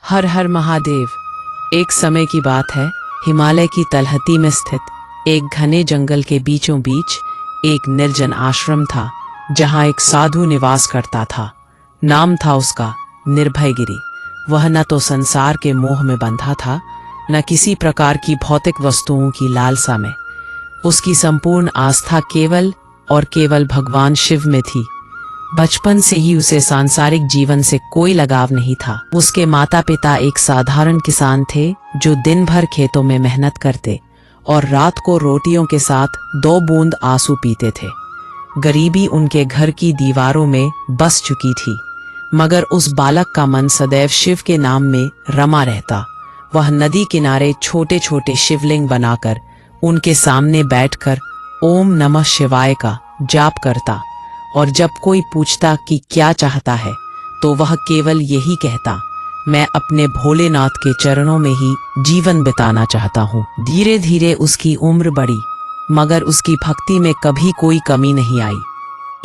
हर हर महादेव। एक समय की बात है, हिमालय की तलहटी में स्थित एक घने जंगल के बीचों बीच एक निर्जन आश्रम था, जहां एक साधु निवास करता था। नाम था उसका निर्भयगिरी। वह न तो संसार के मोह में बंधा था, न किसी प्रकार की भौतिक वस्तुओं की लालसा में। उसकी संपूर्ण आस्था केवल और केवल भगवान शिव में थी। बचपन से ही उसे सांसारिक जीवन से कोई लगाव नहीं था। उसके माता पिता एक साधारण किसान थे, जो दिन भर खेतों में मेहनत करते और रात को रोटियों के साथ 2 बूंद आंसू पीते थे। गरीबी उनके घर की दीवारों में बस चुकी थी, मगर उस बालक का मन सदैव शिव के नाम में रमा रहता। वह नदी किनारे छोटे छोटे शिवलिंग बनाकर उनके सामने बैठकर ओम नमः शिवाय का जाप करता, और जब कोई पूछता कि क्या चाहता है, तो वह केवल यही कहता, मैं अपने भोलेनाथ के चरणों में ही जीवन बिताना चाहता हूँ। धीरे धीरे उसकी उम्र बढ़ी, मगर उसकी भक्ति में कभी कोई कमी नहीं आई।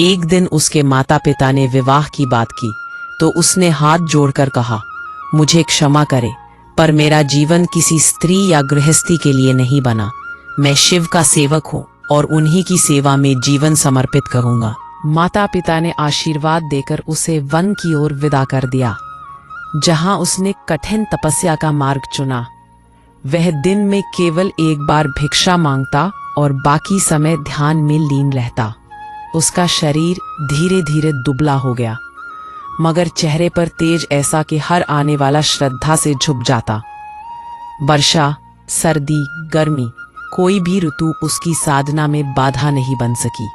एक दिन उसके माता पिता ने विवाह की बात की, तो उसने हाथ जोड़कर कहा, मुझे क्षमा करे, पर मेरा जीवन किसी स्त्री या गृहस्थी के लिए नहीं बना। मैं शिव का सेवक हूँ और उन्हीं की सेवा में जीवन समर्पित करूँगा। माता पिता ने आशीर्वाद देकर उसे वन की ओर विदा कर दिया, जहां उसने कठिन तपस्या का मार्ग चुना। वह दिन में केवल एक बार भिक्षा मांगता और बाकी समय ध्यान में लीन रहता। उसका शरीर धीरे धीरे दुबला हो गया, मगर चेहरे पर तेज ऐसा कि हर आने वाला श्रद्धा से झुक जाता। वर्षा, सर्दी, गर्मी, कोई भी ऋतु उसकी साधना में बाधा नहीं बन सकी।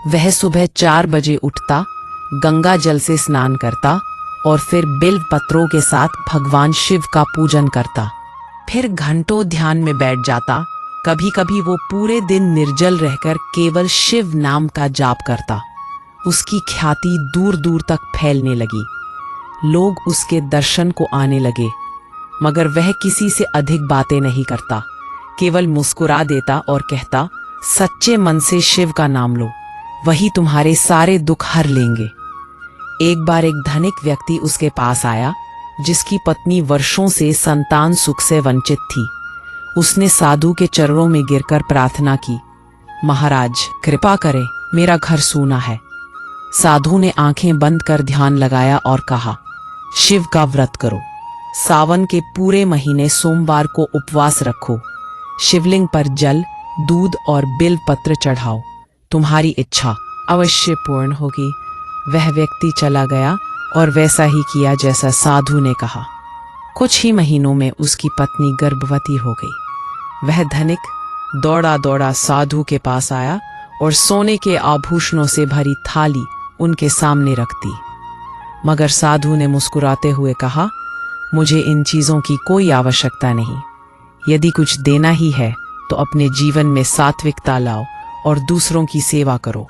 वह सुबह 4 बजे उठता, गंगा जल से स्नान करता और फिर बिल्व पत्रों के साथ भगवान शिव का पूजन करता। फिर घंटों ध्यान में बैठ जाता। कभी कभी वो पूरे दिन निर्जल रहकर केवल शिव नाम का जाप करता। उसकी ख्याति दूर दूर तक फैलने लगी। लोग उसके दर्शन को आने लगे, मगर वह किसी से अधिक बातें नहीं करता, केवल मुस्कुरा देता और कहता, सच्चे मन से शिव का नाम लो, वही तुम्हारे सारे दुख हर लेंगे। एक बार एक धनिक व्यक्ति उसके पास आया, जिसकी पत्नी वर्षों से संतान सुख से वंचित थी। उसने साधु के चरणों में गिरकर प्रार्थना की, महाराज कृपा करें, मेरा घर सूना है। साधु ने आंखें बंद कर ध्यान लगाया और कहा, शिव का व्रत करो। सावन के पूरे महीने सोमवार को उपवास रखो। शिवलिंग पर जल, दूध और बिल्व पत्र चढ़ाओ। तुम्हारी इच्छा अवश्य पूर्ण होगी। वह व्यक्ति चला गया और वैसा ही किया जैसा साधु ने कहा। कुछ ही महीनों में उसकी पत्नी गर्भवती हो गई। वह धनिक दौड़ा दौड़ा साधु के पास आया और सोने के आभूषणों से भरी थाली उनके सामने रख दी। मगर साधु ने मुस्कुराते हुए कहा, मुझे इन चीज़ों की कोई आवश्यकता नहीं। यदि कुछ देना ही है तो अपने जीवन में सात्विकता लाओ और दूसरों की सेवा करो,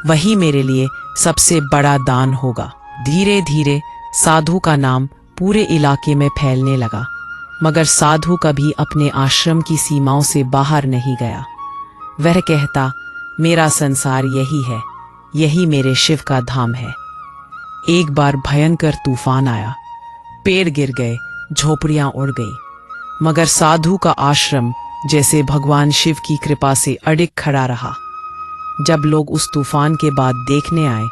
वही मेरे लिए सबसे बड़ा दान होगा। धीरे धीरे साधु का नाम पूरे इलाके में फैलने लगा, मगर साधु कभी अपने आश्रम की सीमाओं से बाहर नहीं गया। वह कहता, मेरा संसार यही है, यही मेरे शिव का धाम है। एक बार भयंकर तूफान आया, पेड़ गिर गए, झोपड़ियां उड़ गई, मगर साधु का आश्रम जैसे भगवान शिव की कृपा से अडिग खड़ा रहा। जब लोग उस तूफान के बाद देखने आए,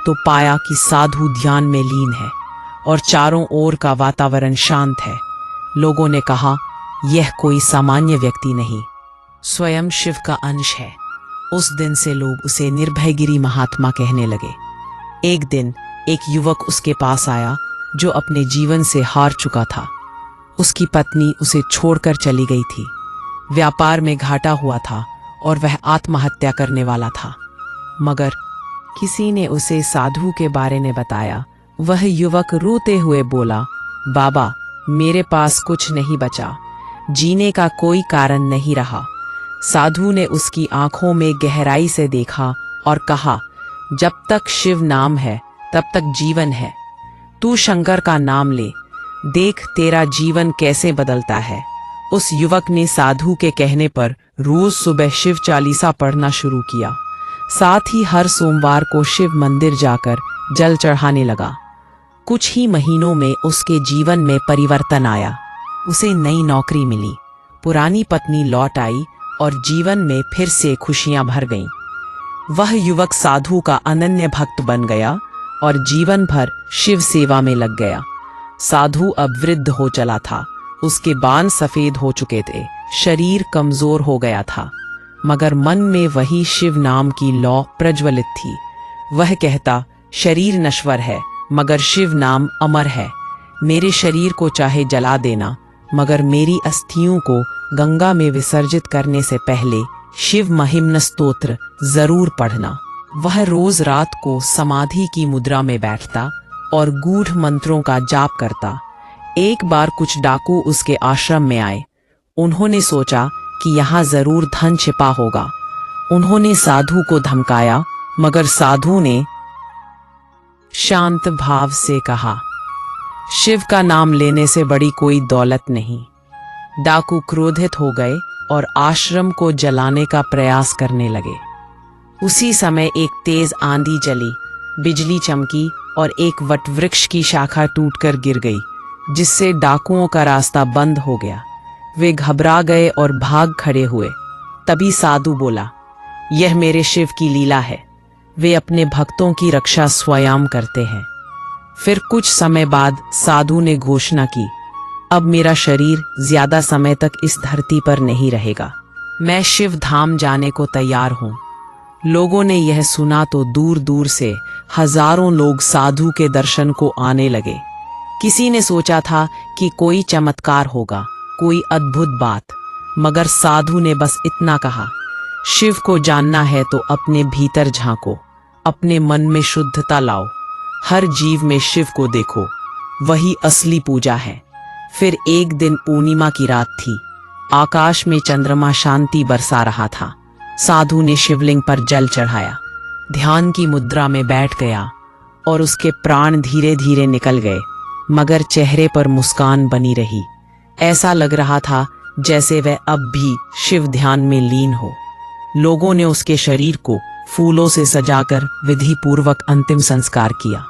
तो पाया कि साधु ध्यान में लीन है और चारों ओर का वातावरण शांत है। लोगों ने कहा, यह कोई सामान्य व्यक्ति नहीं, स्वयं शिव का अंश है। उस दिन से लोग उसे निर्भयगिरी महात्मा कहने लगे। एक दिन एक युवक उसके पास आया, जो अपने जीवन से हार चुका था। उसकी पत्नी उसे छोड़कर चली गई थी। व्यापार में घाटा हुआ था और वह आत्महत्या करने वाला था, मगर किसी ने उसे साधु के बारे में बताया। वह युवक रोते हुए बोला, बाबा, मेरे पास कुछ नहीं बचा, जीने का कोई कारण नहीं रहा। साधु ने उसकी आंखों में गहराई से देखा और कहा, जब तक शिव नाम है तब तक जीवन है। तू शंकर का नाम ले, देख तेरा जीवन कैसे बदलता है। उस युवक ने साधु के कहने पर रोज सुबह शिव चालीसा पढ़ना शुरू किया। साथ ही हर सोमवार को शिव मंदिर जाकर जल चढ़ाने लगा। कुछ ही महीनों में उसके जीवन में परिवर्तन आया। उसे नई नौकरी मिली, पुरानी पत्नी लौट आई और जीवन में फिर से खुशियां भर गईं। वह युवक साधु का अनन्य भक्त बन गया और जीवन भर शिव सेवा में लग गया। साधु अब वृद्ध हो चला था, उसके बाल सफेद हो चुके थे, शरीर कमजोर हो गया था, मगर मन में वही शिव नाम की लौ प्रज्वलित थी। वह कहता, शरीर नश्वर है मगर शिव नाम अमर है। मेरे शरीर को चाहे जला देना, मगर मेरी अस्थियों को गंगा में विसर्जित करने से पहले शिव महिम्न स्तोत्र जरूर पढ़ना। वह रोज रात को समाधि की मुद्रा में बैठता और गूढ़ मंत्रों का जाप करता। एक बार कुछ डाकू उसके आश्रम में आए। उन्होंने सोचा कि यहाँ जरूर धन छिपा होगा। उन्होंने साधु को धमकाया, मगर साधु ने शांत भाव से कहा, शिव का नाम लेने से बड़ी कोई दौलत नहीं। डाकू क्रोधित हो गए और आश्रम को जलाने का प्रयास करने लगे। उसी समय एक तेज आंधी चली, बिजली चमकी और एक वटवृक्ष की शाखा टूटकर गिर गई, जिससे डाकुओं का रास्ता बंद हो गया। वे घबरा गए और भाग खड़े हुए। तभी साधु बोला, यह मेरे शिव की लीला है, वे अपने भक्तों की रक्षा स्वयं करते हैं। फिर कुछ समय बाद साधु ने घोषणा की, अब मेरा शरीर ज्यादा समय तक इस धरती पर नहीं रहेगा, मैं शिव धाम जाने को तैयार हूं। लोगों ने यह सुना तो दूर दूर से हजारों लोग साधु के दर्शन को आने लगे। किसी ने सोचा था कि कोई चमत्कार होगा, कोई अद्भुत बात, मगर साधु ने बस इतना कहा, शिव को जानना है तो अपने भीतर झांको, अपने मन में शुद्धता लाओ, हर जीव में शिव को देखो, वही असली पूजा है। फिर एक दिन पूर्णिमा की रात थी, आकाश में चंद्रमा शांति बरसा रहा था। साधु ने शिवलिंग पर जल चढ़ाया, ध्यान की मुद्रा में बैठ गया और उसके प्राण धीरे धीरे निकल गए, मगर चेहरे पर मुस्कान बनी रही। ऐसा लग रहा था जैसे वह अब भी शिव ध्यान में लीन हो। लोगों ने उसके शरीर को फूलों से सजाकर विधि पूर्वक अंतिम संस्कार किया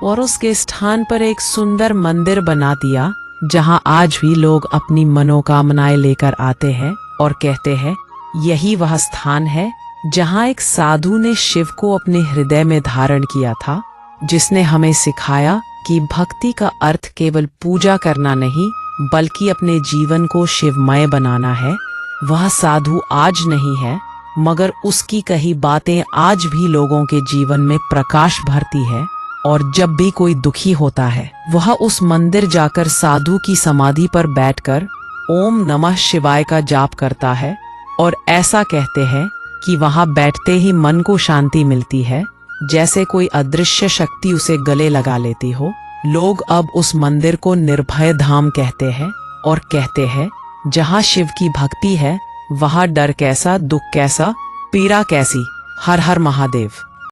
और उसके स्थान पर एक सुंदर मंदिर बना दिया, जहां आज भी लोग अपनी मनोकामनाएं लेकर आते हैं और कहते हैं, यही वह स्थान है जहां एक साधु ने शिव को अपने हृदय में धारण किया था, जिसने हमें सिखाया कि भक्ति का अर्थ केवल पूजा करना नहीं, बल्कि अपने जीवन को शिवमय बनाना है। वह साधु आज नहीं है, मगर उसकी कही बातें आज भी लोगों के जीवन में प्रकाश भरती है। और जब भी कोई दुखी होता है, वह उस मंदिर जाकर साधु की समाधि पर बैठकर ओम नमः शिवाय का जाप करता है और ऐसा कहते हैं कि वहां बैठते ही मन को शांति मिलती है, जैसे कोई अदृश्य शक्ति उसे गले लगा लेती हो। लोग अब उस मंदिर को निर्भय धाम कहते हैं और कहते हैं, जहां शिव की भक्ति है, वहां डर कैसा, दुख कैसा, पीड़ा कैसी। हर हर महादेव।